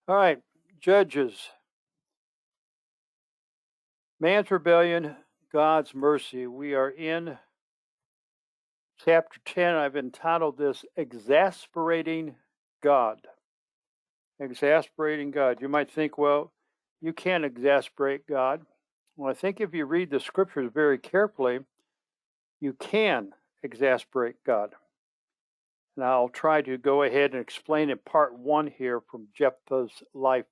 All right, Judges. Man's rebellion, God's mercy. We are in chapter 10. I've entitled this Exasperating God. Exasperating God. You might think, well, you can't exasperate God. Well, I think if you read the scriptures very carefully, you can exasperate God. And I'll try to go ahead and explain in part 1 here from Jephthah's life.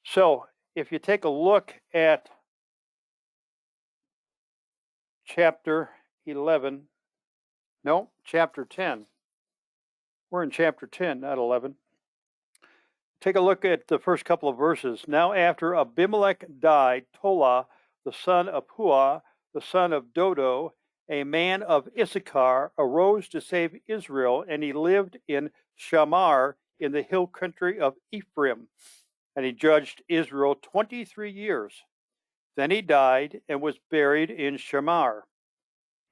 So, if you take a look at chapter 11, no, chapter 10. We're in chapter 10, not 11. Take a look at the first couple of verses. Now, after Abimelech died, Tola, the son of Puah, the son of Dodo, a man of Issachar, arose to save Israel, and he lived in Shamar in the hill country of Ephraim. And he judged Israel 23 years. Then he died and was buried in Shamar.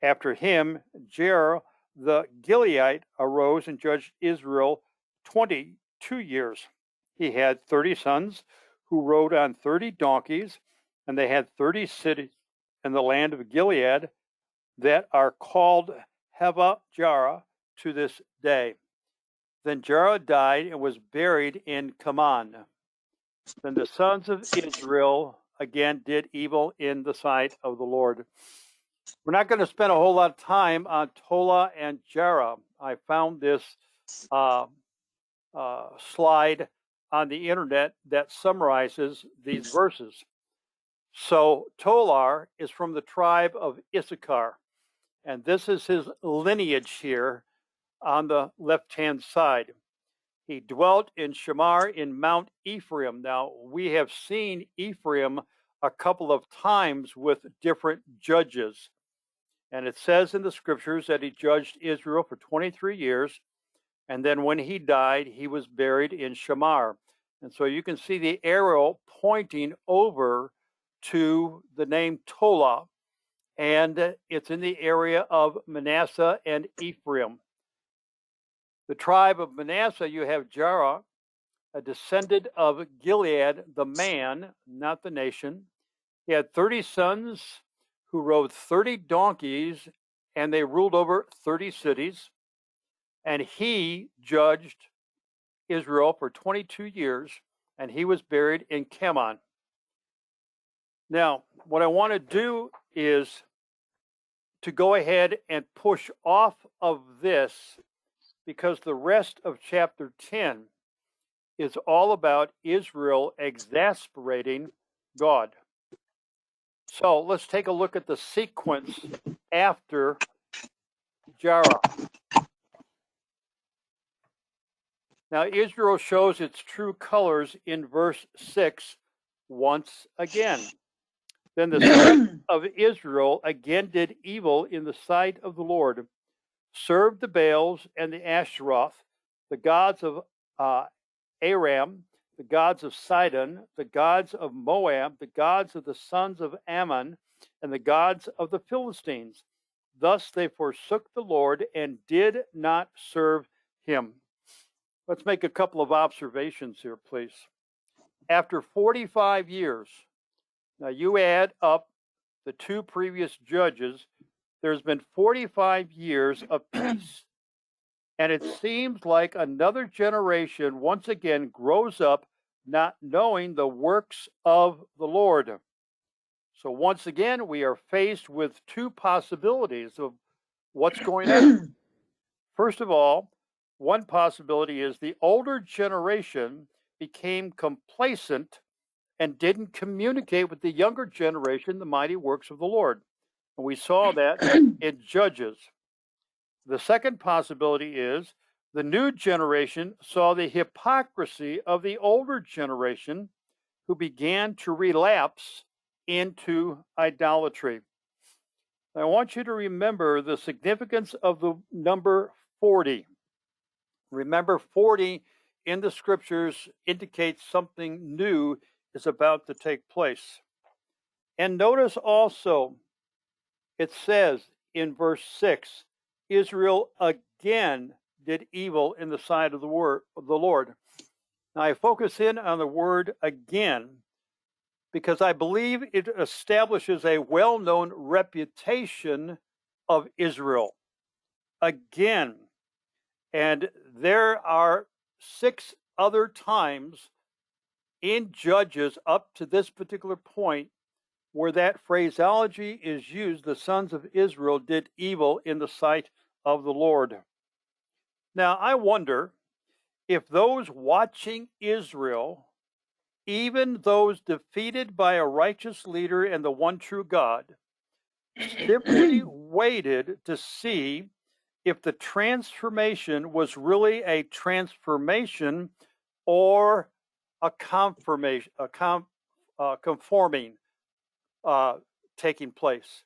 After him, Jair the Gileadite arose and judged Israel 22 years. He had 30 sons who rode on 30 donkeys, and they had 30 cities in the land of Gilead that are called Heva Jara to this day. Then Jara died and was buried in Kaman. Then the sons of Israel again did evil in the sight of the Lord. We're not going to spend a whole lot of time on Tola and Jara. I found this slide on the internet that summarizes these verses. So Tolar is from the tribe of Issachar, and this is his lineage here on the left-hand side. He dwelt in Shamar in Mount Ephraim. Now, we have seen Ephraim a couple of times with different judges. And it says in the scriptures that he judged Israel for 23 years. And then when he died, he was buried in Shamar. And so you can see the arrow pointing over to the name Tola. And it's in the area of Manasseh and Ephraim. The tribe of Manasseh, you have Jara, a descendant of Gilead, the man, not the nation. He had 30 sons who rode 30 donkeys, and they ruled over 30 cities. And he judged Israel for 22 years, and he was buried in Kaman. Now, what I want to do is to go ahead and push off of this, because the rest of chapter 10 is all about Israel exasperating God. So let's take a look at the sequence after Jara. Now, Israel shows its true colors in verse 6 once again. Then the sons of Israel again did evil in the sight of the Lord, served the Baals and the Asheroth, the gods of Aram, the gods of Sidon, the gods of Moab, the gods of the sons of Ammon, and the gods of the Philistines. Thus they forsook the Lord and did not serve him. Let's make a couple of observations here, please. After 45 years, now you add up the two previous judges, there's been 45 years of peace. And it seems like another generation once again grows up not knowing the works of the Lord. So once again, we are faced with two possibilities of what's going on. First of all, one possibility is the older generation became complacent and didn't communicate with the younger generation the mighty works of the Lord. And we saw that in Judges. The second possibility is the new generation saw the hypocrisy of the older generation who began to relapse into idolatry. I want you to remember the significance of the number 40. Remember, 40 in the scriptures indicates something new is about to take place. And notice also, it says in verse 6, Israel again did evil in the sight of the Lord. Now, I focus in on the word again because I believe it establishes a well-known reputation of Israel. Again, and there are 6 other times in Judges up to this particular point where that phraseology is used, the sons of Israel did evil in the sight of the Lord. Now, I wonder if those watching Israel, even those defeated by a righteous leader and the one true God, simply waited to see if the transformation was really a transformation or a confirmation, conforming taking place.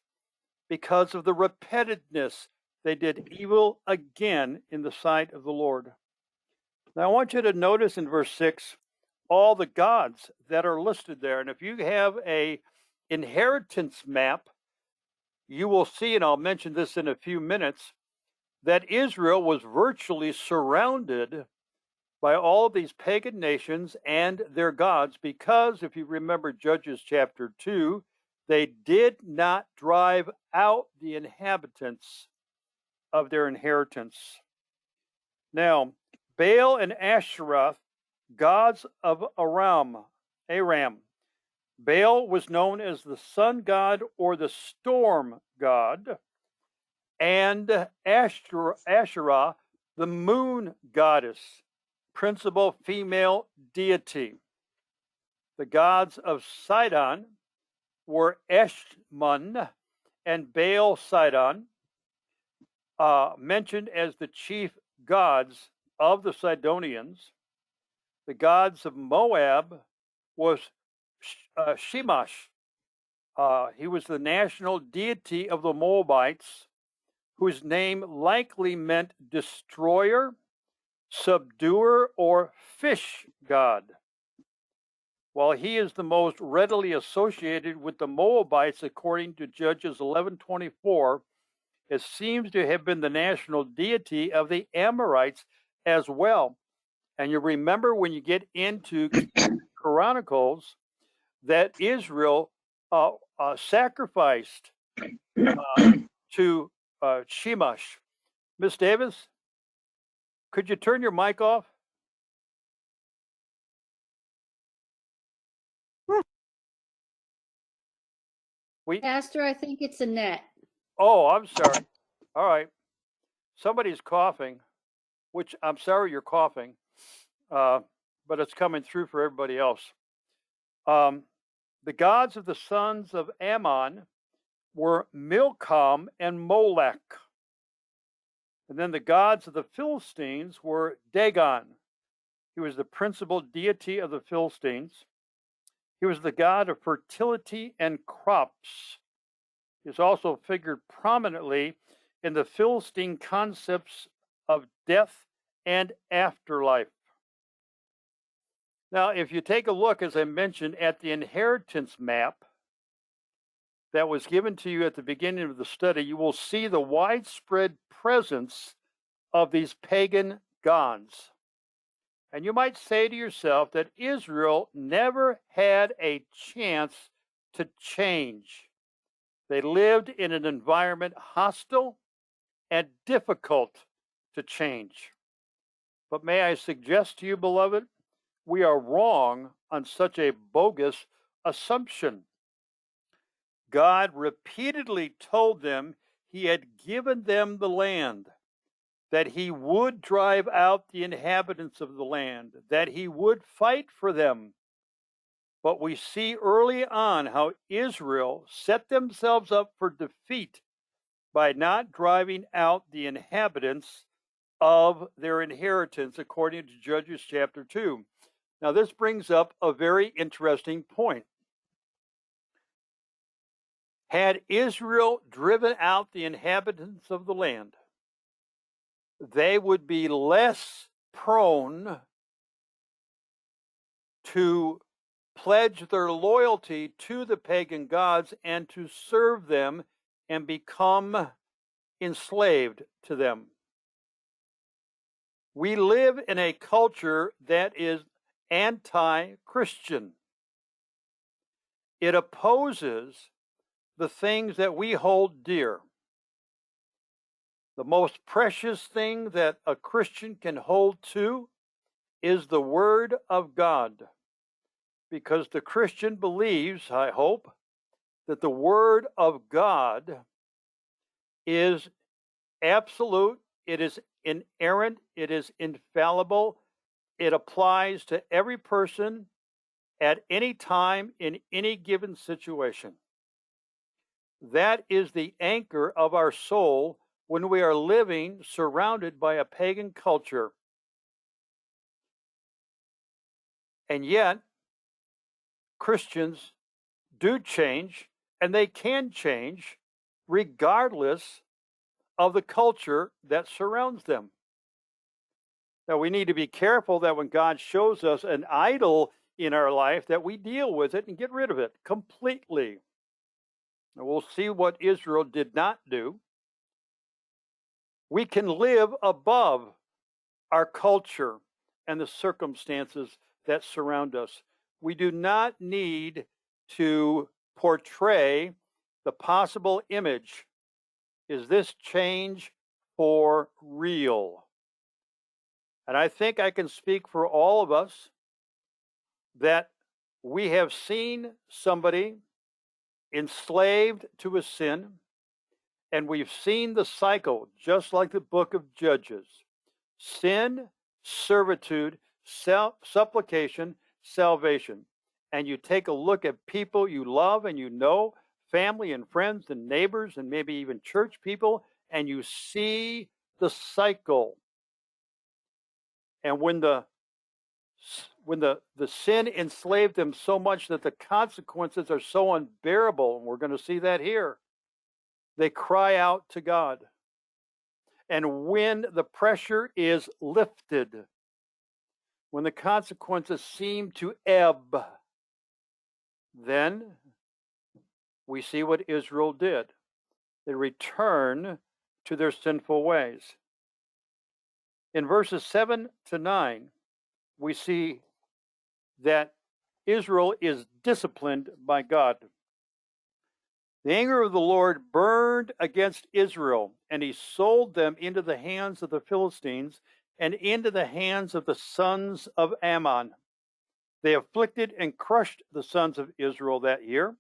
Because of the repetitiveness, they did evil again in the sight of the Lord. Now, I want you to notice in verse 6 all the gods that are listed there. And if you have a inheritance map, you will see, and I'll mention this in a few minutes, that Israel was virtually surrounded by all of these pagan nations and their gods, because if you remember Judges chapter 2, they did not drive out the inhabitants of their inheritance. Now, Baal and Asherah, gods of Aram. Baal was known as the sun god or the storm god, and Asherah, the moon goddess, principal female deity. The gods of Sidon were Eshmun and Baal Sidon, mentioned as the chief gods of the Sidonians. The gods of Moab was Shemash. He was the national deity of the Moabites, whose name likely meant destroyer, subduer, or fish god. While he is the most readily associated with the Moabites, according to Judges 11:24, it seems to have been the national deity of the Amorites as well. And you remember when you get into Chronicles that Israel sacrificed to Shemash. Miss Davis, could you turn your mic off? Pastor, I think it's Annette. Oh, I'm sorry. All right. Somebody's coughing, which I'm sorry you're coughing, but it's coming through for everybody else. The gods of the sons of Ammon were Milcom and Molech. And then the gods of the Philistines were Dagon. He was the principal deity of the Philistines. He was the god of fertility and crops. He's also figured prominently in the Philistine concepts of death and afterlife. Now, if you take a look, as I mentioned, at the inheritance map that was given to you at the beginning of the study, you will see the widespread presence of these pagan gods. And you might say to yourself that Israel never had a chance to change. They lived in an environment hostile and difficult to change. But may I suggest to you, beloved, we are wrong on such a bogus assumption. God repeatedly told them he had given them the land, that he would drive out the inhabitants of the land, that he would fight for them. But we see early on how Israel set themselves up for defeat by not driving out the inhabitants of their inheritance, according to Judges chapter 2. Now, this brings up a very interesting point. Had Israel driven out the inhabitants of the land, they would be less prone to pledge their loyalty to the pagan gods and to serve them and become enslaved to them. We live in a culture that is anti-Christian. It opposes the things that we hold dear. The most precious thing that a Christian can hold to is the Word of God, because the Christian believes, I hope, that the Word of God is absolute, it is inerrant, it is infallible, it applies to every person at any time in any given situation. That is the anchor of our soul when we are living surrounded by a pagan culture. And yet, Christians do change, and they can change regardless of the culture that surrounds them. Now, we need to be careful that when God shows us an idol in our life, that we deal with it and get rid of it completely. And we'll see what Israel did not do. We can live above our culture and the circumstances that surround us. We do not need to portray the possible image. Is this change for real? And I think I can speak for all of us that we have seen somebody enslaved to a sin, and we've seen the cycle, just like the book of Judges: sin, servitude, supplication, salvation. And you take a look at people you love and you know, family and friends and neighbors and maybe even church people, and you see the cycle. And when the sin enslaved them so much that the consequences are so unbearable, and we're going to see that here, they cry out to God. And when the pressure is lifted, when the consequences seem to ebb, then we see what Israel did. They return to their sinful ways. In verses 7 to 9, we see that Israel is disciplined by God. The anger of the Lord burned against Israel, and he sold them into the hands of the Philistines and into the hands of the sons of Ammon. They afflicted and crushed the sons of Israel that year.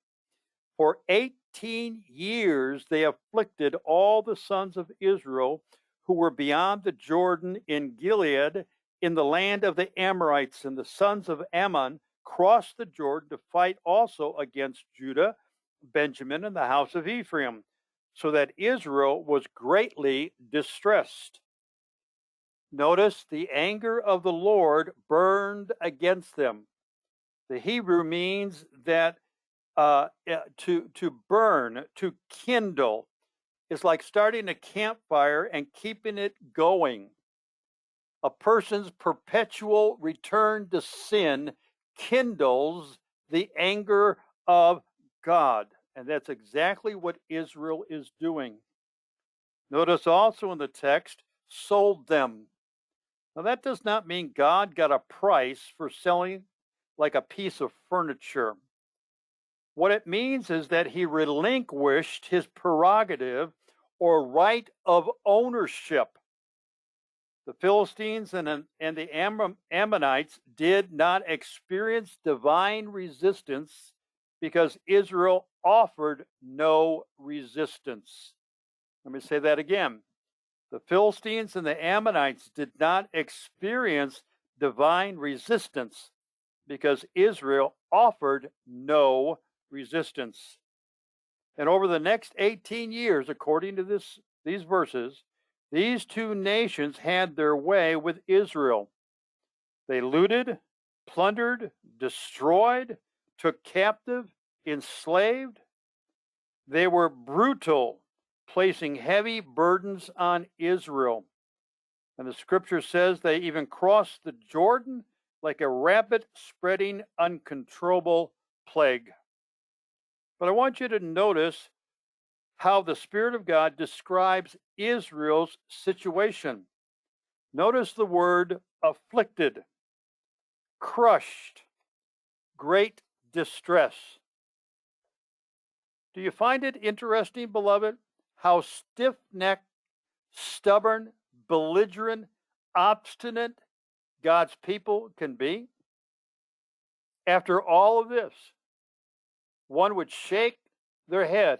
For 18 years they afflicted all the sons of Israel who were beyond the Jordan in Gilead, in the land of the Amorites. And the sons of Ammon crossed the Jordan to fight also against Judah, Benjamin, and the house of Ephraim, so that Israel was greatly distressed. Notice the anger of the Lord burned against them. The Hebrew means that to burn, to kindle, is like starting a campfire and keeping it going. A person's perpetual return to sin kindles the anger of God. And that's exactly what Israel is doing. Notice also in the text, sold them. Now, that does not mean God got a price for selling like a piece of furniture. What it means is that he relinquished his prerogative or right of ownership. The Philistines and the Ammonites did not experience divine resistance because Israel offered no resistance. Let me say that again. The Philistines and the Ammonites did not experience divine resistance because Israel offered no resistance. And over the next 18 years, according to these verses, these two nations had their way with Israel. They looted, plundered, destroyed, took captive, enslaved. They were brutal, placing heavy burdens on Israel. And the scripture says they even crossed the Jordan like a rapid spreading, uncontrollable plague. But I want you to notice how the Spirit of God describes Israel's situation. Notice the word afflicted, crushed, great distress. Do you find it interesting, beloved, how stiff-necked, stubborn, belligerent, obstinate God's people can be? After all of this, one would shake their head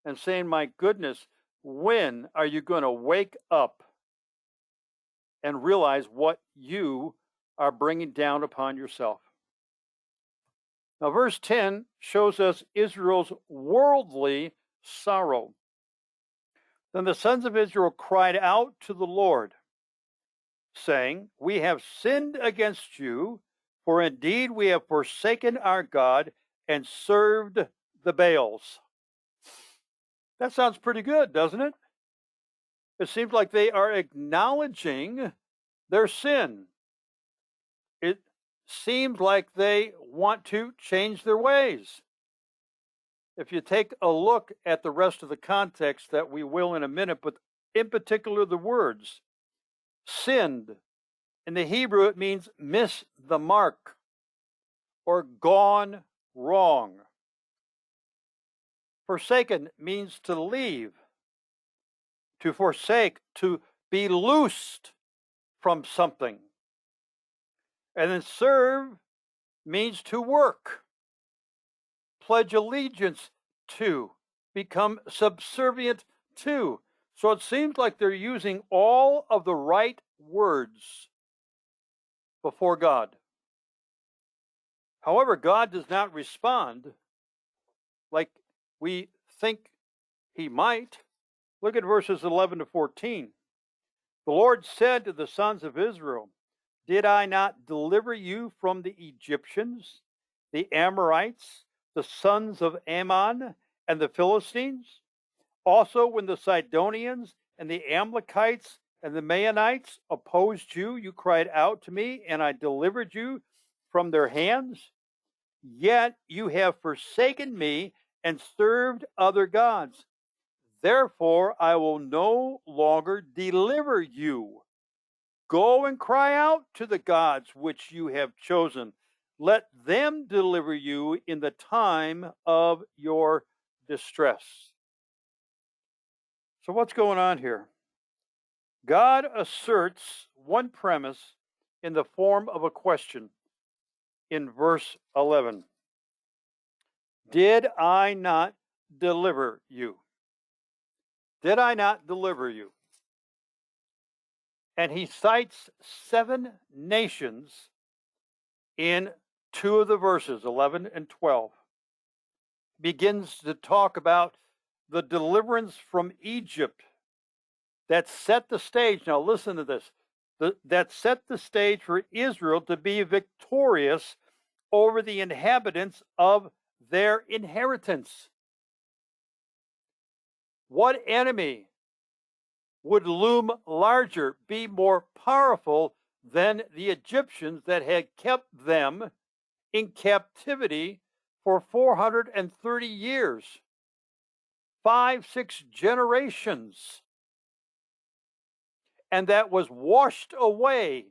and saying, my goodness, when are you going to wake up and realize what you are bringing down upon yourself? Now, verse 10 shows us Israel's worldly sorrow. Then the sons of Israel cried out to the Lord, saying, we have sinned against you, for indeed we have forsaken our God and served the Baals. That sounds pretty good, doesn't it? It seems like they are acknowledging their sin. It seems like they want to change their ways. If you take a look at the rest of the context that we will in a minute, but in particular the words, sinned. In the Hebrew, it means miss the mark or gone wrong. Forsaken means to leave, to forsake, to be loosed from something. And then serve means to work, pledge allegiance to, become subservient to. So it seems like they're using all of the right words before God. However, God does not respond like we think he might. Look at verses 11 to 14. The Lord said to the sons of Israel, did I not deliver you from the Egyptians, the Amorites, the sons of Ammon, and the Philistines? Also, when the Sidonians and the Amalekites and the Maonites opposed you, you cried out to me, and I delivered you from their hands. Yet you have forsaken me and served other gods. Therefore, I will no longer deliver you. Go and cry out to the gods which you have chosen. Let them deliver you in the time of your distress. So what's going on here? God asserts one premise in the form of a question in verse 11. Did I not deliver you? Did I not deliver you? And he cites 7 nations in 2 of the verses, 11 and 12. Begins to talk about the deliverance from Egypt that set the stage. Now listen to this. That set the stage for Israel to be victorious over the inhabitants of their inheritance. What enemy would loom larger, be more powerful than the Egyptians that had kept them in captivity for 430 years, 5-6 generations, and that was washed away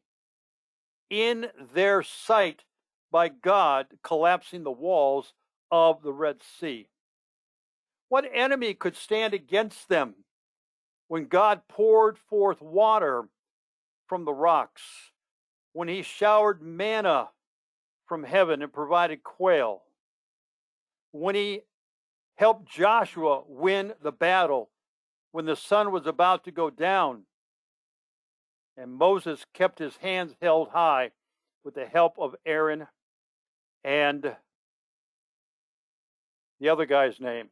in their sight by God collapsing the walls of the Red Sea? What enemy could stand against them when God poured forth water from the rocks, when he showered manna from heaven and provided quail, when he helped Joshua win the battle when the sun was about to go down, and Moses kept his hands held high with the help of Aaron and the other guy's name.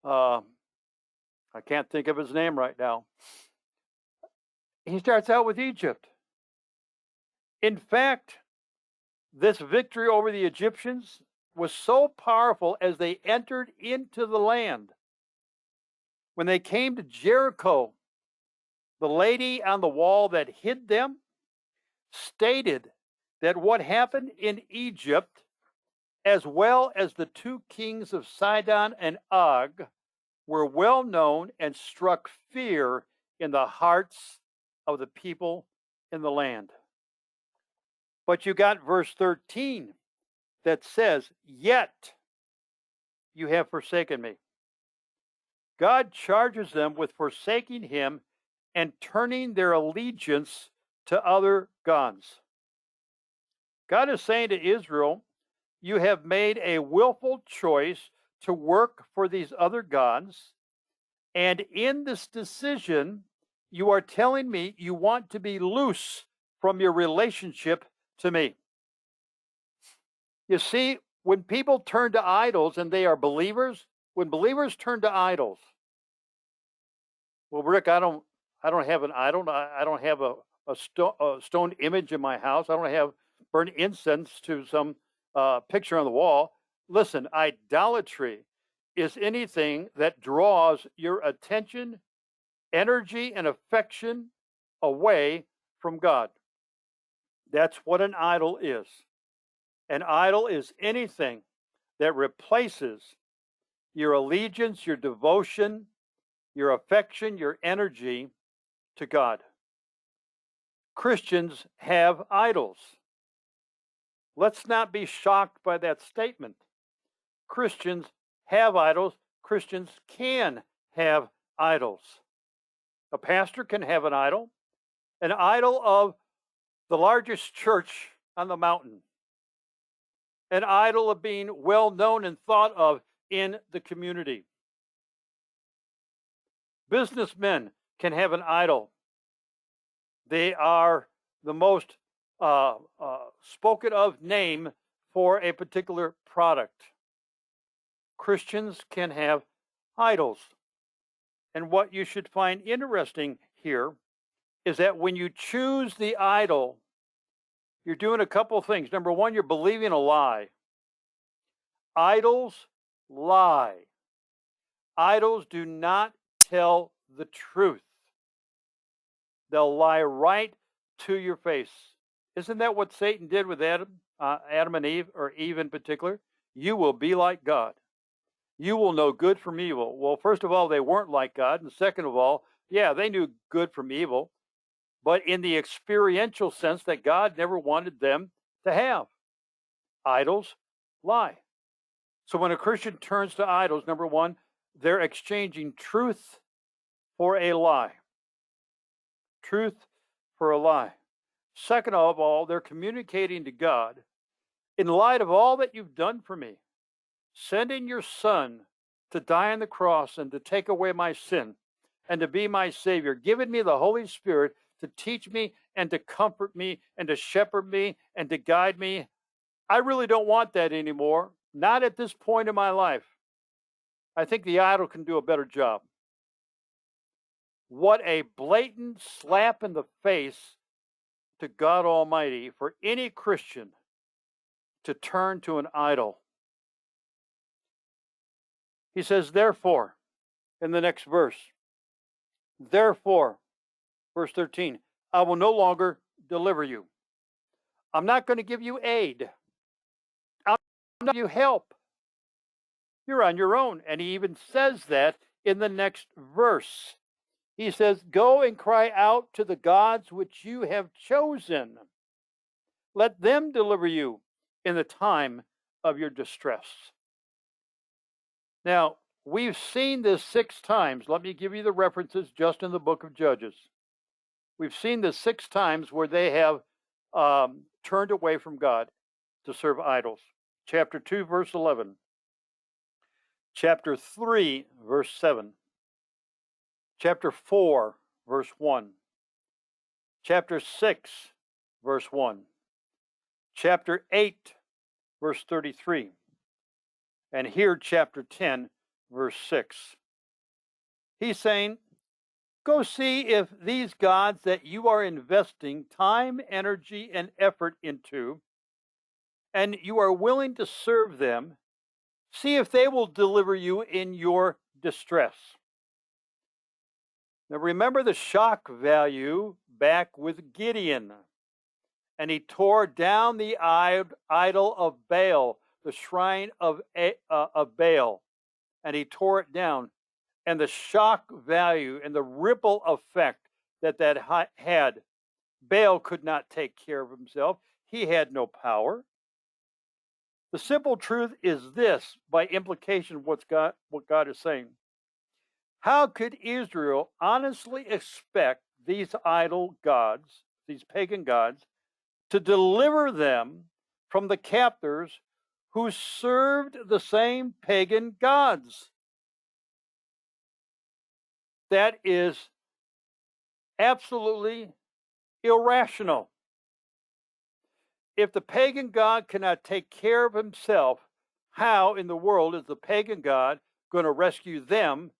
I can't think of his name right now. He starts out with Egypt. In fact, this victory over the Egyptians was so powerful as they entered into the land. When they came to Jericho, the lady on the wall that hid them stated that what happened in Egypt, as well as the 2 kings of Sidon and Og, were well known and struck fear in the hearts of the people in the land. But you got verse 13 that says, yet you have forsaken me. God charges them with forsaking him and turning their allegiance to other gods. God is saying to Israel, you have made a willful choice to work for these other gods. And in this decision, you are telling me you want to be loose from your relationship to me. You see, when people turn to idols and they are believers, when believers turn to idols, well, Rick, I don't have an idol. I don't have a stone image in my house. I don't have burn incense to some picture on the wall. Listen, idolatry is anything that draws your attention, energy, and affection away from God. That's what an idol is. An idol is anything that replaces your allegiance, your devotion, your affection, your energy to God. Christians have idols. Let's not be shocked by that statement. Christians have idols. Christians can have idols. A pastor can have an idol of the largest church on the mountain, an idol of being well known and thought of in the community. Businessmen can have an idol. They are the most spoken of name for a particular product. Christians can have idols. And what you should find interesting here is that when you choose the idol, you're doing a couple of things. Number one, you're believing a lie. Idols lie. Idols do not tell the truth. They'll lie right to your face. Isn't that what Satan did with Adam and Eve, or Eve in particular? You will be like God. You will know good from evil. Well, first of all, they weren't like God. And second of all, yeah, they knew good from evil, but in the experiential sense that God never wanted them to have. Idols lie. So when a Christian turns to idols, number one, they're exchanging truth for a lie. Truth for a lie. Second of all, they're communicating to God, in light of all that you've done for me, sending your son to die on the cross and to take away my sin and to be my Savior, giving me the Holy Spirit to teach me and to comfort me and to shepherd me and to guide me. I really don't want that anymore. Not at this point in my life. I think the idol can do a better job. What a blatant slap in the face to God Almighty for any Christian to turn to an idol. He says, therefore, in the next verse, therefore, verse 13, I will no longer deliver you. I'm not going to give you aid. I'm not going to give you help. You're on your own. And he even says that in the next verse. He says, go and cry out to the gods which you have chosen. Let them deliver you in the time of your distress. Now, we've seen this 6 times. Let me give you the references just in the book of Judges. We've seen this 6 times where they have turned away from God to serve idols. Chapter 2, verse 11. Chapter 3, verse 7. Chapter 4, verse 1. Chapter 6, verse 1. Chapter 8, verse 33. And here, chapter 10, verse 6. He's saying, go see if these gods that you are investing time, energy, and effort into, and you are willing to serve them, see if they will deliver you in your distress. Now remember the shock value back with Gideon. And he tore down the idol of Baal, the shrine of Baal. And he tore it down. And the shock value and the ripple effect that had, Baal could not take care of himself. He had no power. The simple truth is this, by implication, what God is saying. How could Israel honestly expect these idol gods, these pagan gods, to deliver them from the captors who served the same pagan gods? That is absolutely irrational. If the pagan god cannot take care of himself, how in the world is the pagan god going to rescue them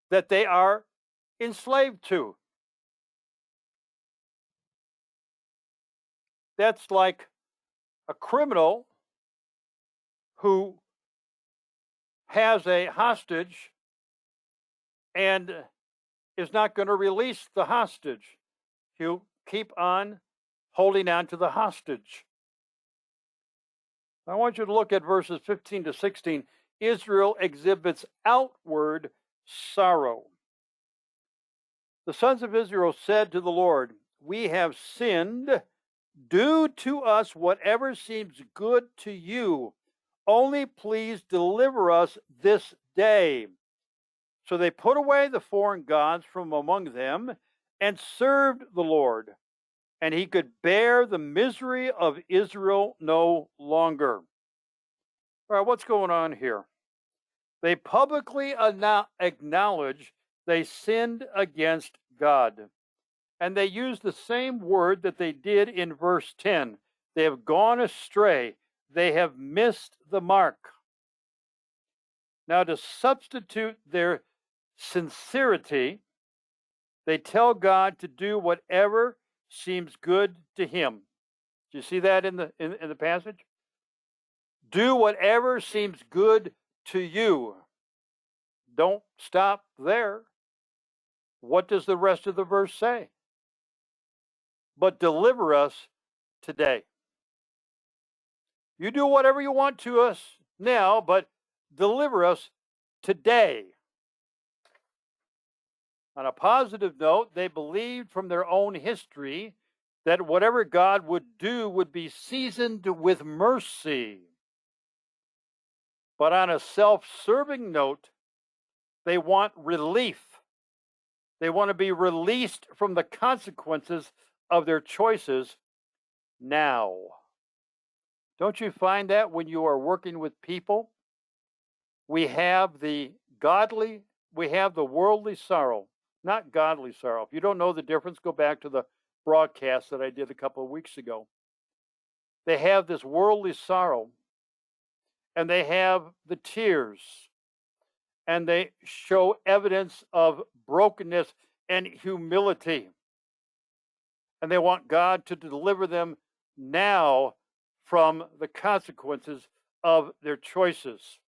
that they are enslaved to? That's like a criminal who has a hostage and is not going to release the hostage. He'll keep on holding on to the hostage. I want you to look at verses 15 to 16. Israel exhibits outward sorrow. The sons of Israel said to the Lord, "We have sinned. Do to us whatever seems good to you. Only please deliver us this day." So they put away the foreign gods from among them and served the Lord, and he could bear the misery of Israel no longer. All right, what's going on here? They publicly acknowledge they sinned against God. And they use the same word that they did in verse 10. They have gone astray. They have missed the mark. Now, to substitute their sincerity, they tell God to do whatever seems good to him. Do you see that in the passage? Do whatever seems good to you. Don't stop there. What does the rest of the verse say? But deliver us today. You do whatever you want to us now, but deliver us today. On a positive note, they believed from their own history that whatever God would do would be seasoned with mercy. But on a self-serving note, they want relief. They want to be released from the consequences of their choices now. Don't you find that when you are working with people? We have the worldly sorrow, not godly sorrow. If you don't know the difference, go back to the broadcast that I did a couple of weeks ago. They have this worldly sorrow, and they have the tears, and they show evidence of brokenness and humility. And they want God to deliver them now from the consequences of their choices.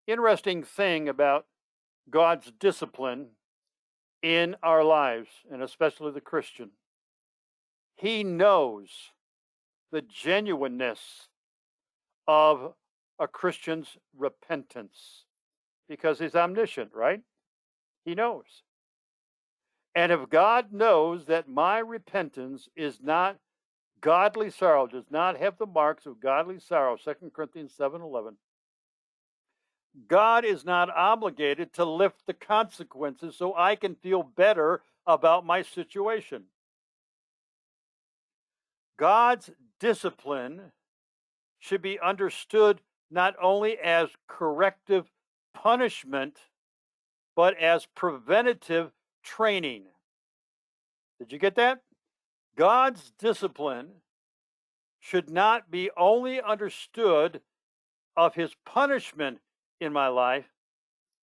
Interesting thing about God's discipline in our lives, and especially the Christian. He knows the genuineness of a Christian's repentance because he's omniscient, right? He knows. And if God knows that my repentance is not godly sorrow, does not have the marks of godly sorrow, 2 Corinthians 7:11, God is not obligated to lift the consequences so I can feel better about my situation. God's discipline should be understood not only as corrective punishment, but as preventative training. Did you get that? God's discipline should not be only understood of his punishment in my life,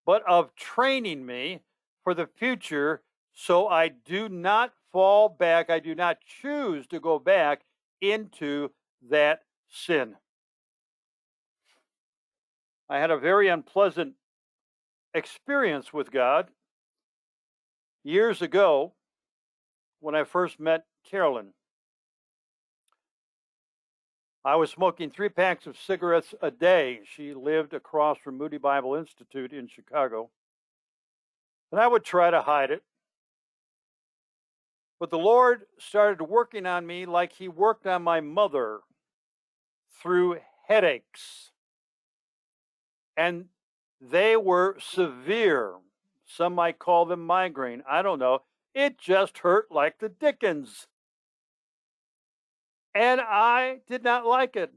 but of training me for the future so I do not fall back, I do not choose to go back into that sin. I had a very unpleasant experience with God years ago when I first met Carolyn. I was smoking 3 packs of cigarettes a day. She lived across from Moody Bible Institute in Chicago. And I would try to hide it. But the Lord started working on me like he worked on my mother through headaches. And they were severe. Some might call them migraine. I don't know. It just hurt like the dickens. And I did not like it.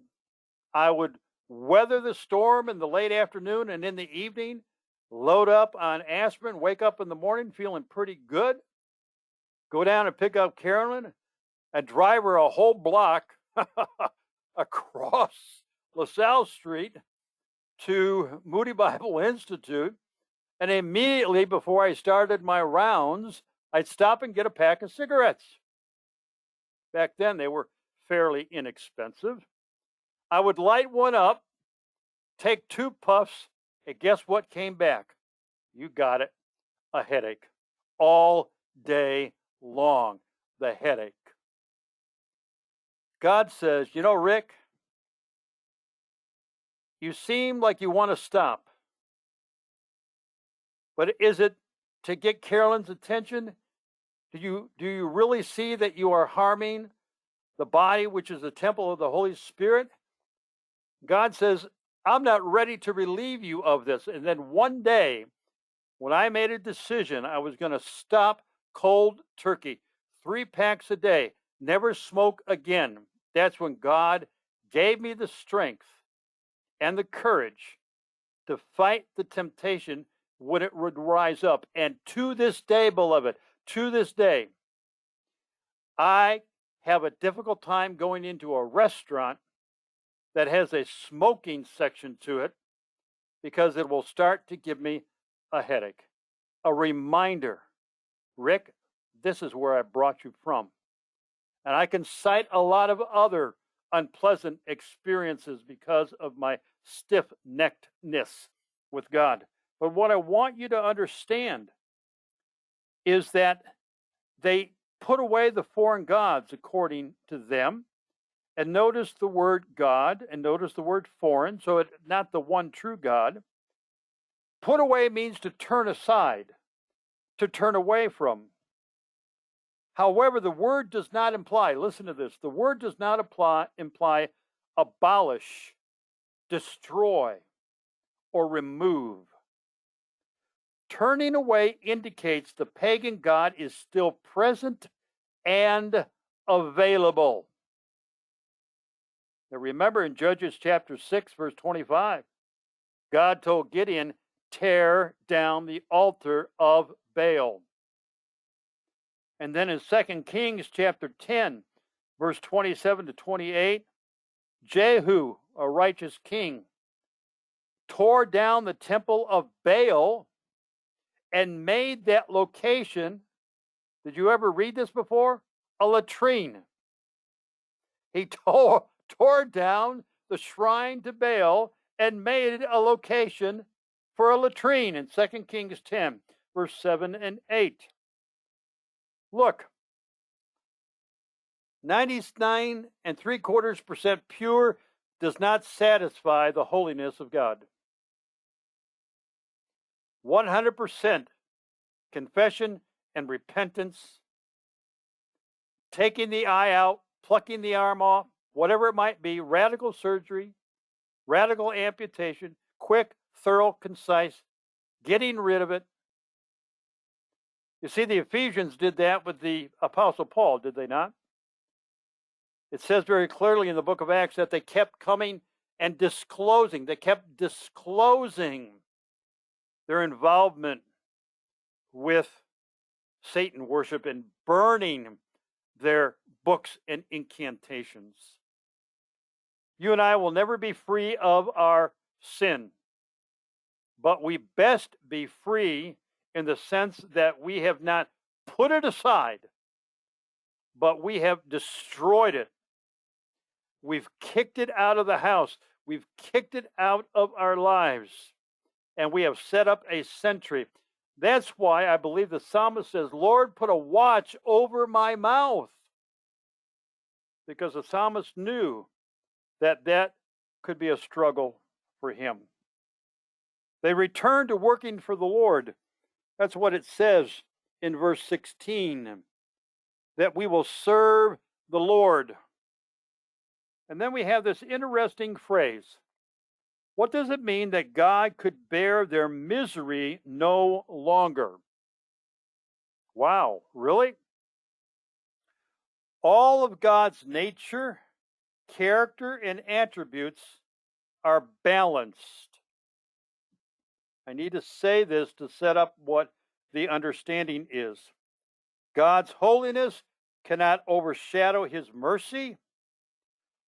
I would weather the storm in the late afternoon and in the evening, load up on aspirin, wake up in the morning feeling pretty good, go down and pick up Carolyn and drive her a whole block across LaSalle Street to Moody Bible Institute. And immediately before I started my rounds, I'd stop and get a pack of cigarettes. Back then, they were fairly inexpensive. I would light one up, take 2 puffs, and guess what came back? You got it, a headache. All day long, the headache. God says, you know, Rick, you seem like you want to stop. But is it to get Carolyn's attention? Do you really see that you are harming the body, which is the temple of the Holy Spirit? God says, I'm not ready to relieve you of this. And then one day, when I made a decision, I was going to stop cold turkey, 3 packs a day, never smoke again. That's when God gave me the strength and the courage to fight the temptation when it would rise up. And to this day, beloved, to this day, I have a difficult time going into a restaurant that has a smoking section to it because it will start to give me a headache. A reminder, Rick, this is where I brought you from. And I can cite a lot of other unpleasant experiences because of my stiff-neckedness with God. But what I want you to understand is that they put away the foreign gods according to them. And notice the word God and notice the word foreign, so it's not the one true God. Put away means to turn aside, to turn away from. However, the word does not imply, listen to this, the word does not imply abolish, destroy, or remove. Turning away indicates the pagan god is still present and available. Now remember in Judges chapter 6, verse 25, God told Gideon, tear down the altar of Baal. And then in 2 Kings chapter 10, verse 27 to 28, Jehu, a righteous king, tore down the temple of Baal and made that location, did you ever read this before? A latrine. He tore down the shrine to Baal and made it a location for a latrine in 2 Kings 10, verse 7 and 8. Look, 99.75% pure does not satisfy the holiness of God. 100% confession and repentance, taking the eye out, plucking the arm off, whatever it might be, radical surgery, radical amputation, quick, thorough, concise, getting rid of it. You see, the Ephesians did that with the Apostle Paul, did they not? It says very clearly in the book of Acts that they kept coming and disclosing. They kept disclosing their involvement with Satan worship and burning their books and incantations. You and I will never be free of our sin, but we best be free in the sense that we have not put it aside, but we have destroyed it. We've kicked it out of the house. We've kicked it out of our lives. And we have set up a sentry. That's why I believe the psalmist says, Lord, put a watch over my mouth. Because the psalmist knew that that could be a struggle for him. They returned to working for the Lord. That's what it says in verse 16. that we will serve the Lord. And then we have this interesting phrase. What does it mean that God could bear their misery no longer? Wow, really? All of God's nature, character, and attributes are balanced. I need to say this to set up what the understanding is. God's holiness cannot overshadow his mercy,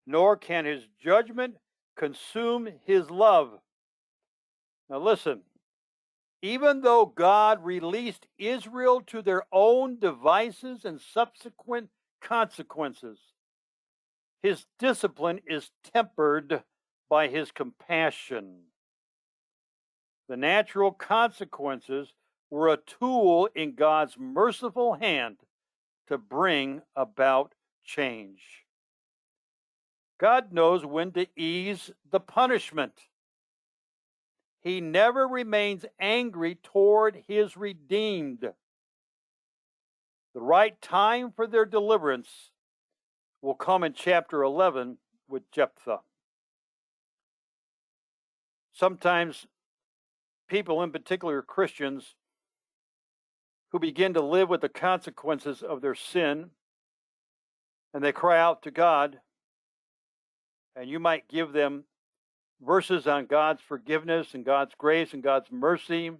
nor can his judgment consume his love. Now listen, even though God released Israel to their own devices and subsequent consequences, his discipline is tempered by his compassion. The natural consequences were a tool in God's merciful hand to bring about change. God knows when to ease the punishment. He never remains angry toward his redeemed. The right time for their deliverance will come in chapter 11 with Jephthah. Sometimes people, in particular Christians, who begin to live with the consequences of their sin, and they cry out to God, and you might give them verses on God's forgiveness and God's grace and God's mercy.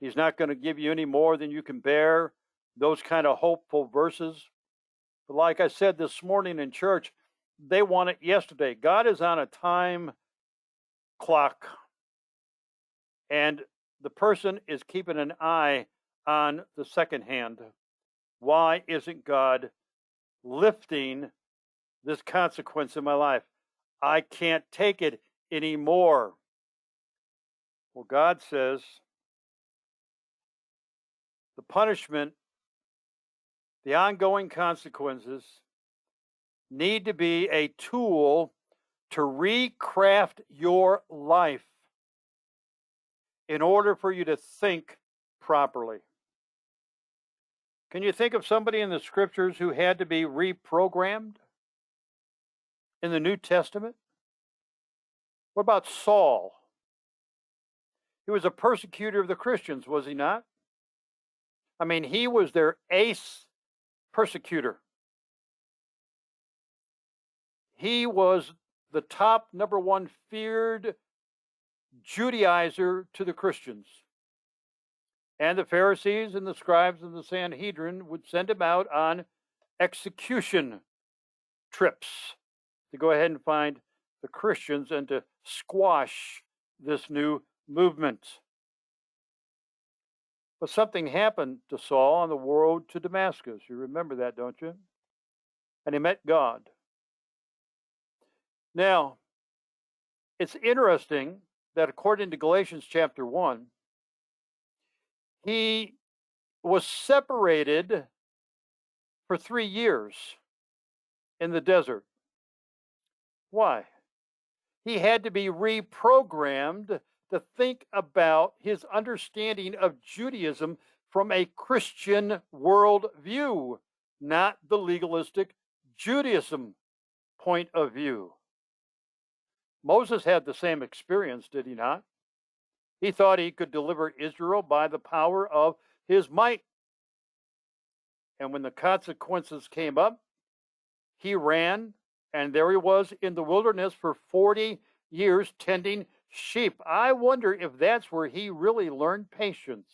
He's not going to give you any more than you can bear. Those kind of hopeful verses. But like I said this morning in church, they want it yesterday. God is on a time clock, and the person is keeping an eye on the second hand. Why isn't God lifting this consequence in my life? I can't take it anymore. Well, God says the punishment, the ongoing consequences need to be a tool to recraft your life in order for you to think properly. Can you think of somebody in the scriptures who had to be reprogrammed in the New Testament? What about Saul? He was a persecutor of the Christians, was he not? I mean, he was their ace persecutor. He was the top number one feared Judaizer to the Christians. And the Pharisees and the scribes and the Sanhedrin would send him out on execution trips to go ahead and find the Christians and to squash this new movement. But something happened to Saul on the road to Damascus. You remember that, don't you? And he met God. Now, it's interesting that according to Galatians chapter 1, he was separated for 3 years in the desert. Why? He had to be reprogrammed to think about his understanding of Judaism from a Christian worldview, not the legalistic Judaism point of view. Moses had the same experience, did he not? He thought he could deliver Israel by the power of his might. And when the consequences came up, he ran, and there he was in the wilderness for 40 years tending sheep. I wonder if that's where he really learned patience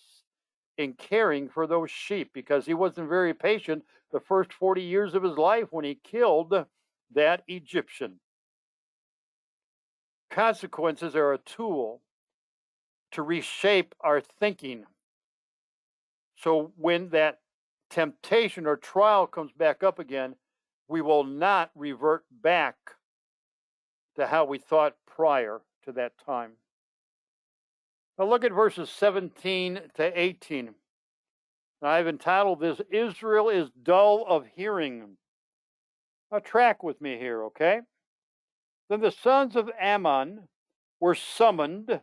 in caring for those sheep, because he wasn't very patient the first 40 years of his life when he killed that Egyptian. Consequences are a tool to reshape our thinking. So when that temptation or trial comes back up again, we will not revert back to how we thought prior to that time. Now look at verses 17 to 18. I've entitled this, Israel is dull of hearing. Now track with me here, okay? Then the sons of Ammon were summoned,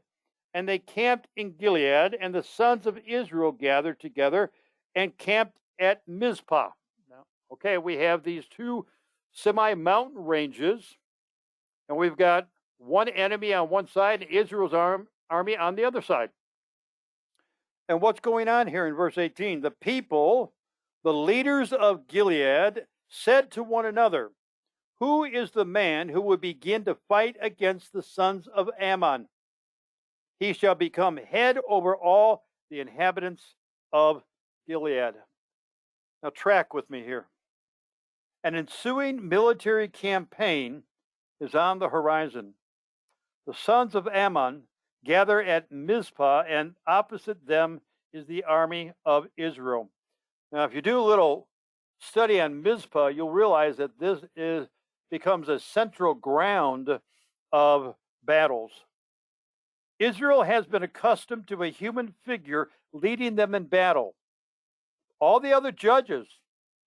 and they camped in Gilead, and the sons of Israel gathered together and camped at Mizpah. Now, Okay, we have these two semi-mountain ranges, and we've got one enemy on one side and Israel's army on the other side. And what's going on here in verse 18? The people, the leaders of Gilead, said to one another, "Who is the man who will begin to fight against the sons of Ammon? He shall become head over all the inhabitants of Gilead." Now, track with me here. An ensuing military campaign is on the horizon. The sons of Ammon gather at Mizpah, and opposite them is the army of Israel. Now, if you do a little study on Mizpah, you'll realize that this becomes a central ground of battles. Israel has been accustomed to a human figure leading them in battle. All the other judges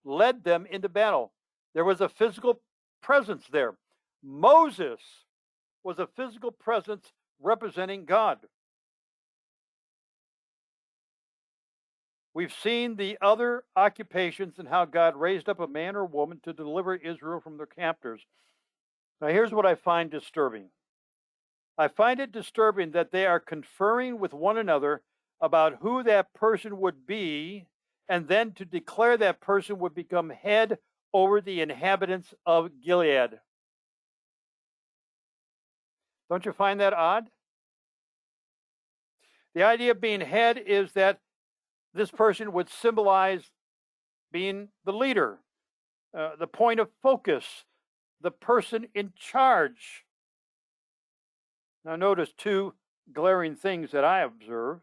led them into battle. There was a physical presence there. Moses was a physical presence representing God. We've seen the other occupations and how God raised up a man or woman to deliver Israel from their captors. Now, here's what I find disturbing. I find it disturbing that they are conferring with one another about who that person would be, and then to declare that person would become head over the inhabitants of Gilead. Don't you find that odd? The idea of being head is that this person would symbolize being the leader, the point of focus, the person in charge. Now, notice two glaring things that I observe.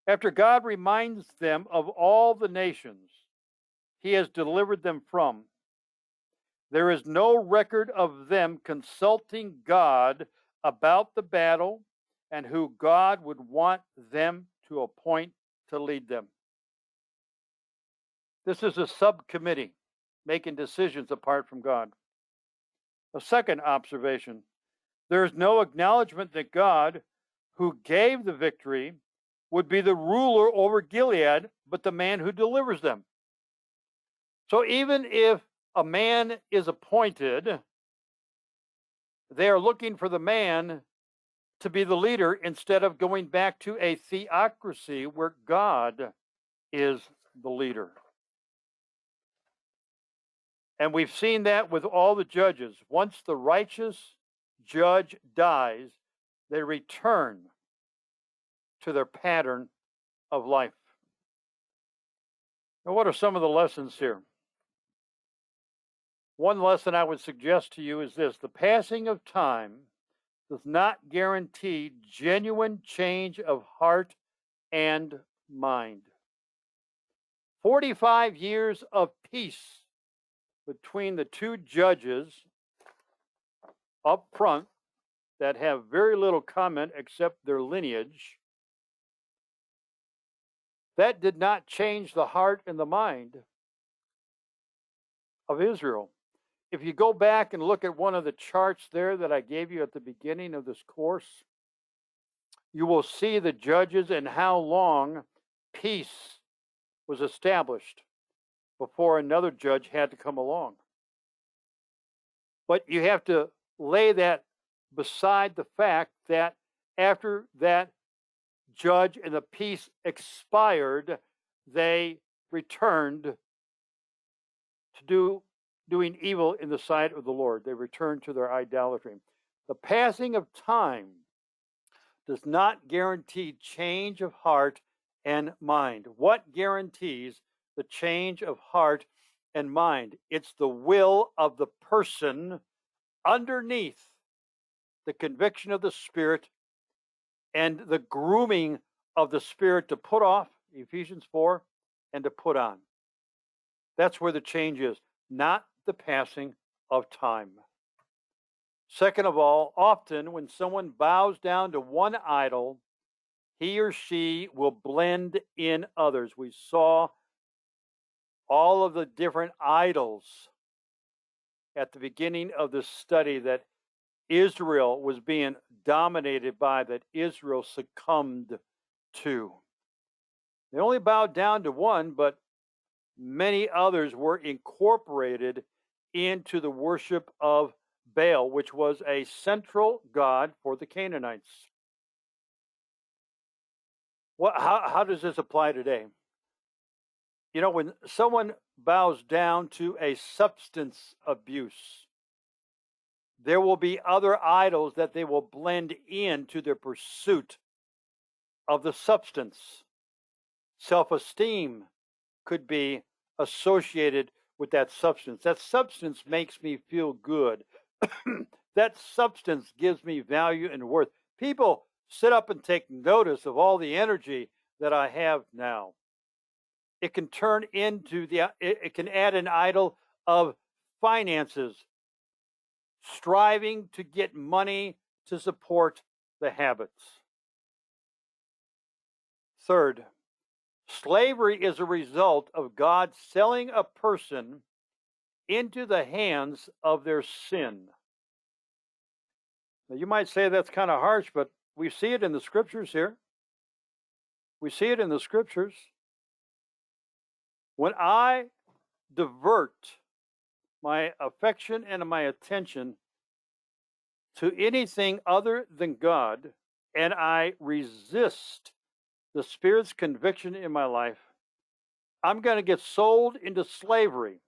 After God reminds them of all the nations he has delivered them from, there is no record of them consulting God about the battle and who God would want them to appoint to lead them. This is a subcommittee making decisions apart from God. A second observation, there is no acknowledgement that God, who gave the victory, would be the ruler over Gilead, but the man who delivers them. So even if a man is appointed, they are looking for the man to be the leader instead of going back to a theocracy where God is the leader. And we've seen that with all the judges. Once the righteous judge dies, they return to their pattern of life. Now, what are some of the lessons here? One lesson I would suggest to you is this: the passing of time does not guarantee genuine change of heart and mind. 45 years of peace between the two judges up front that have very little comment except their lineage, that did not change the heart and the mind of Israel. If you go back and look at one of the charts there that I gave you at the beginning of this course, you will see the judges and how long peace was established before another judge had to come along. But you have to lay that beside the fact that after that judge and the peace expired, they returned to doing evil in the sight of the Lord. They returned to their idolatry. The passing of time does not guarantee change of heart and mind. What guarantees the change of heart and mind? It's the will of the person underneath the conviction of the Spirit and the grooming of the Spirit to put off, Ephesians 4, and to put on. That's where the change is, not the passing of time. Second of all, often when someone bows down to one idol, he or she will blend in others. We saw all of the different idols at the beginning of this study that Israel was being dominated by, that Israel succumbed to. They only bowed down to one, but many others were incorporated into the worship of Baal, which was a central god for the Canaanites. How does this apply today? You know, when someone bows down to a substance abuse, there will be other idols that they will blend into their pursuit of the substance. Self-esteem could be associated with that substance. That substance makes me feel good. That substance gives me value and worth. People sit up and take notice of all the energy that I have now. It can turn into it can add an idol of finances, striving to get money to support the habits. Third, slavery is a result of God selling a person into the hands of their sin. Now, you might say that's kind of harsh, but we see it in the scriptures here. We see it in the scriptures. When I divert my affection and my attention to anything other than God, and I resist the Spirit's conviction in my life, I'm going to get sold into slavery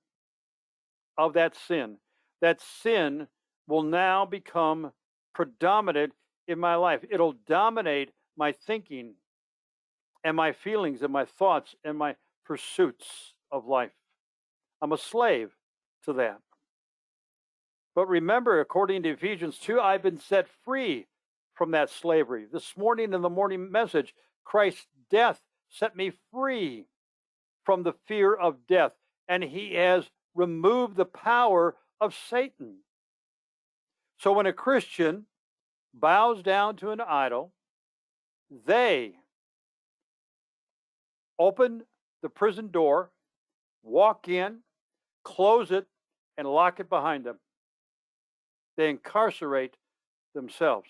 of that sin. That sin will now become predominant in my life. It'll dominate my thinking and my feelings and my thoughts and my pursuits of life. I'm a slave to that. But remember, according to Ephesians 2, I've been set free from that slavery. This morning in the morning message, Christ's death set me free from the fear of death, and he has removed the power of Satan. So when a Christian bows down to an idol, they open the prison door, walk in, close it, and lock it behind them. They incarcerate themselves.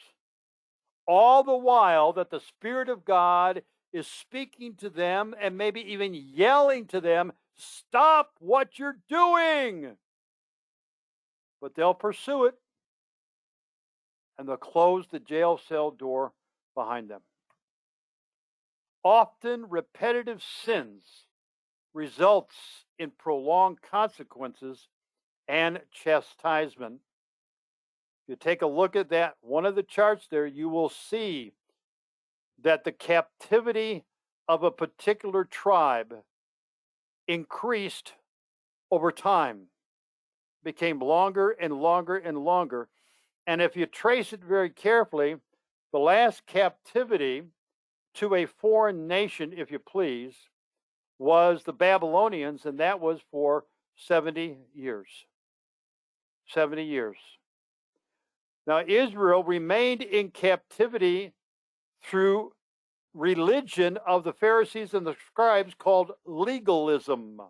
All the while that the Spirit of God is speaking to them and maybe even yelling to them, stop what you're doing. But they'll pursue it, and they'll close the jail cell door behind them. Often repetitive sins results in prolonged consequences and chastisement. If you take a look at that, one of the charts there, you will see that the captivity of a particular tribe increased over time, became longer and longer and longer. And if you trace it very carefully, the last captivity to a foreign nation, if you please, was the Babylonians, and that was for 70 years. 70 years. Now, Israel remained in captivity through religion of the Pharisees and the scribes called legalism.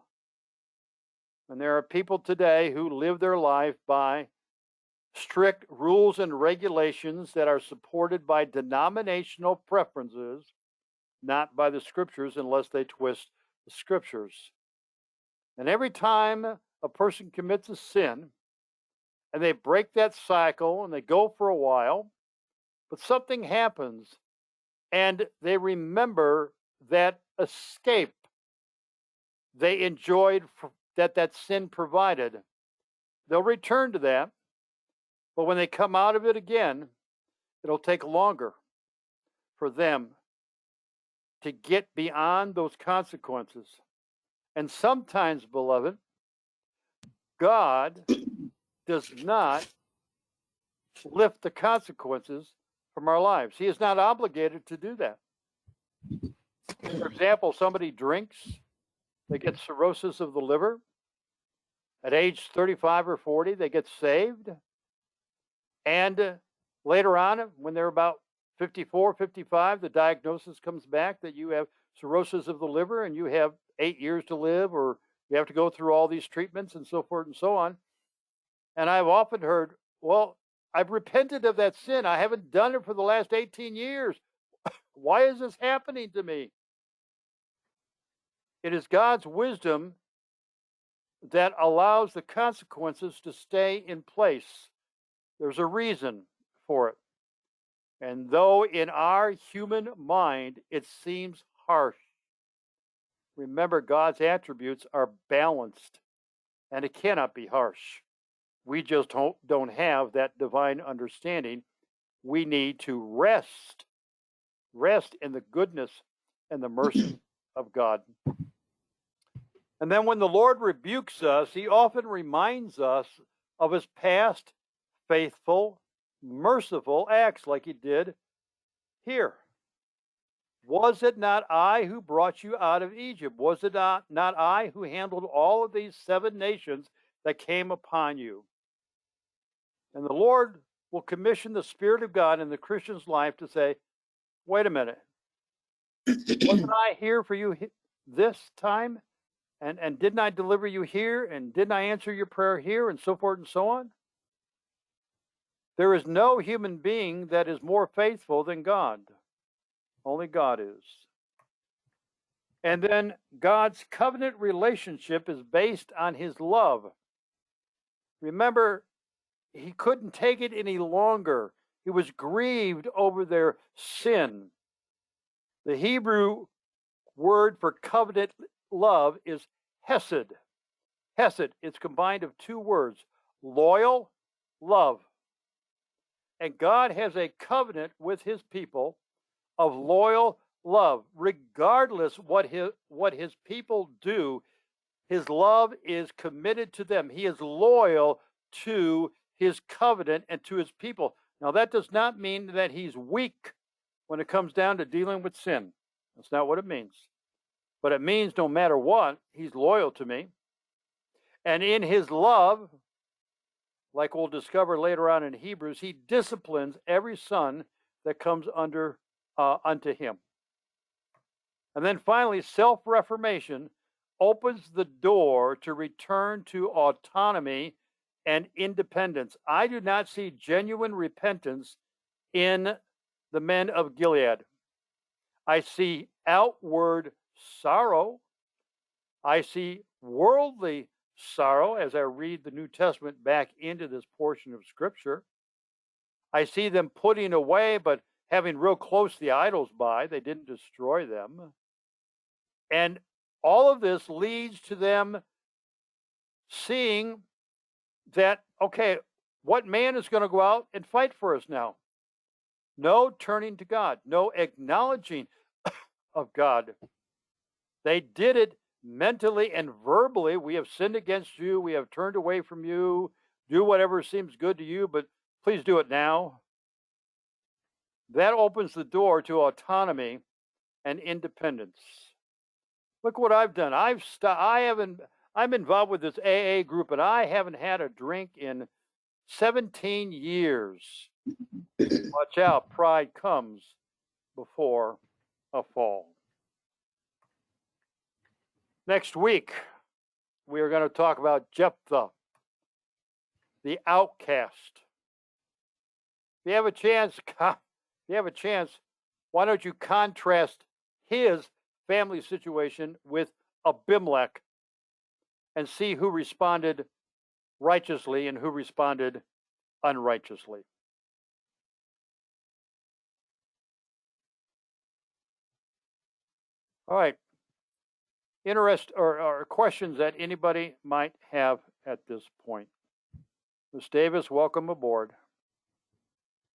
And there are people today who live their life by strict rules and regulations that are supported by denominational preferences, not by the scriptures, unless they twist the scriptures. And every time a person commits a sin, and they break that cycle and they go for a while, but something happens and they remember that escape they enjoyed that sin provided. They'll return to that, but when they come out of it again, it'll take longer for them to get beyond those consequences. And sometimes, beloved, God does not lift the consequences from our lives. He is not obligated to do that. For example, somebody drinks, they get cirrhosis of the liver. At age 35 or 40, they get saved. And later on, when they're about 54, 55, the diagnosis comes back that you have cirrhosis of the liver and you have 8 years to live, or you have to go through all these treatments and so forth and so on. And I've often heard, well, I've repented of that sin. I haven't done it for the last 18 years. Why is this happening to me? It is God's wisdom that allows the consequences to stay in place. There's a reason for it. And though in our human mind it seems harsh, remember God's attributes are balanced and it cannot be harsh. We just don't have that divine understanding. We need to rest in the goodness and the mercy of God. And then when the Lord rebukes us, he often reminds us of his past faithful, merciful acts like he did here. Was it not I who brought you out of Egypt? Was it not I who handled all of these 7 nations that came upon you? And the Lord will commission the Spirit of God in the Christian's life to say, wait a minute, wasn't I here for you this time? And didn't I deliver you here? And didn't I answer your prayer here? And so forth and so on? There is no human being that is more faithful than God. Only God is. And then God's covenant relationship is based on his love. Remember, he couldn't take it any longer. He was grieved over their sin. The Hebrew word for covenant love is hesed. Hesed, it's combined of 2 words, loyal, love. And God has a covenant with his people of loyal love. Regardless what his people do, his love is committed to them. He is loyal to his covenant and to his people. Now, that does not mean that he's weak when it comes down to dealing with sin. That's not what it means. But it means no matter what, he's loyal to me. And in his love, like we'll discover later on in Hebrews, he disciplines every son that comes unto him. And then finally, self-reformation opens the door to return to autonomy and independence. I do not see genuine repentance in the men of Gilead. I see outward sorrow. I see worldly sorrow as I read the New Testament back into this portion of Scripture. I see them putting away, but having real close the idols by. They didn't destroy them. And all of this leads to them seeing that, okay, what man is going to go out and fight for us now? No turning to God, no acknowledging of God. They did it mentally and verbally. We have sinned against you. We have turned away from you. Do whatever seems good to you, but please do it now. That opens the door to autonomy and independence. Look what I've done. I'm involved with this AA group, and I haven't had a drink in 17 years. Watch out, pride comes before a fall. Next week, we are going to talk about Jephthah, the outcast. If you have a chance, why don't you contrast his family situation with Abimelech and see who responded righteously and who responded unrighteously. All right. Interest or questions that anybody might have at this point. Ms. Davis, welcome aboard.